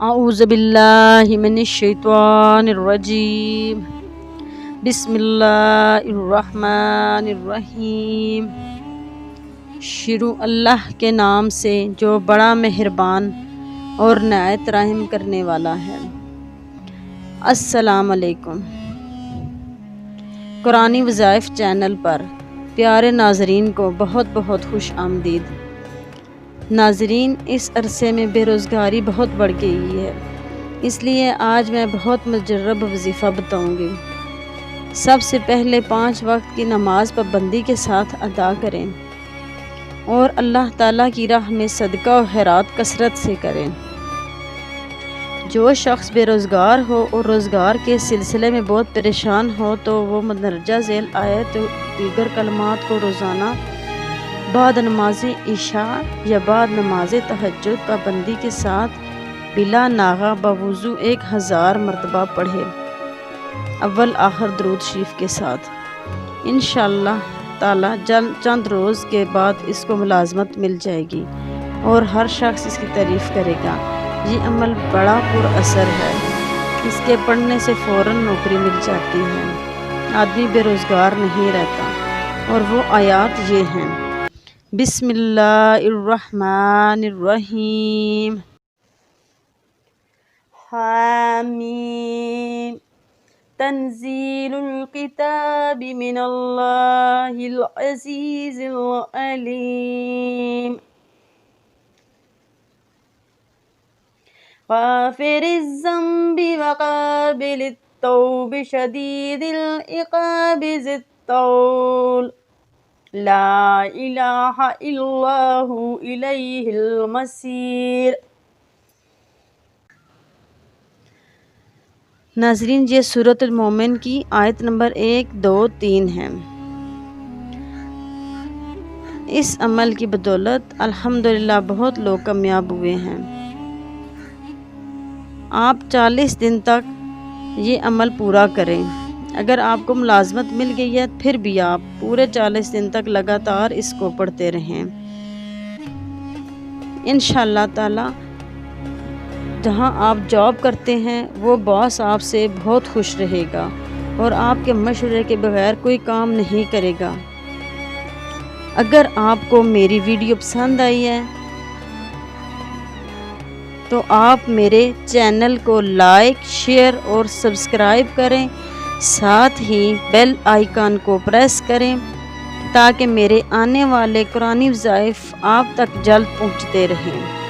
اعوذ باللہ من الشیطان الرجیم بسم اللہ الرحمن الرحیم۔ شروع اللہ کے نام سے جو بڑا مہربان اور نہایت رحم کرنے والا ہے۔ السلام علیکم۔ قرآنی وظائف چینل پر پیارے ناظرین کو بہت بہت خوش آمدید۔ ناظرین، اس عرصے میں بے روزگاری بہت بڑھ گئی ہے، اس لیے آج میں بہت مجرب وظیفہ بتاؤں گی۔ سب سے پہلے 5 وقت کی نماز پابندی کے ساتھ ادا کریں اور اللہ تعالیٰ کی راہ میں صدقہ و خیرات کثرت سے کریں۔ جو شخص بے روزگار ہو اور روزگار کے سلسلے میں بہت پریشان ہو تو وہ مندرجہ ذیل آیت و دیگر کلمات کو روزانہ بعد نماز عشاء یا بعد نماز تہجد پابندی کے ساتھ بلا ناغہ بوضو 1000 مرتبہ پڑھے، اول آخر درود شریف کے ساتھ۔ انشاءاللہ تعالی چند روز کے بعد اس کو ملازمت مل جائے گی اور ہر شخص اس کی تعریف کرے گا۔ یہ عمل بڑا پر اثر ہے، اس کے پڑھنے سے فوراً نوکری مل جاتی ہے، آدمی بے روزگار نہیں رہتا۔ اور وہ آیات یہ ہیں: بسم اللہ الرحمن الرحیم، حامیم، تنزیل الکتاب من اللہ العزیز العلیم، غافر الذنب وقابل التوب شدید العقاب ذی الطول، لا الہ الا ہو الیہ المصیر۔ ناظرین، یہ سورۃ المومن کی آیت نمبر 1، 2، 3 ہے۔ اس عمل کی بدولت الحمدللہ بہت لوگ کامیاب ہوئے ہیں۔ آپ 40 دن تک یہ عمل پورا کریں۔ اگر آپ کو ملازمت مل گئی ہے پھر بھی آپ پورے 40 دن تک لگاتار اس کو پڑھتے رہیں۔ انشاءاللہ تعالی جہاں آپ جاب کرتے ہیں وہ باس آپ سے بہت خوش رہے گا اور آپ کے مشورے کے بغیر کوئی کام نہیں کرے گا۔ اگر آپ کو میری ویڈیو پسند آئی ہے تو آپ میرے چینل کو لائک، شیئر اور سبسکرائب کریں، ساتھ ہی بیل آئیکن کو پریس کریں تاکہ میرے آنے والے قرآنی وظائف آپ تک جلد پہنچتے رہیں۔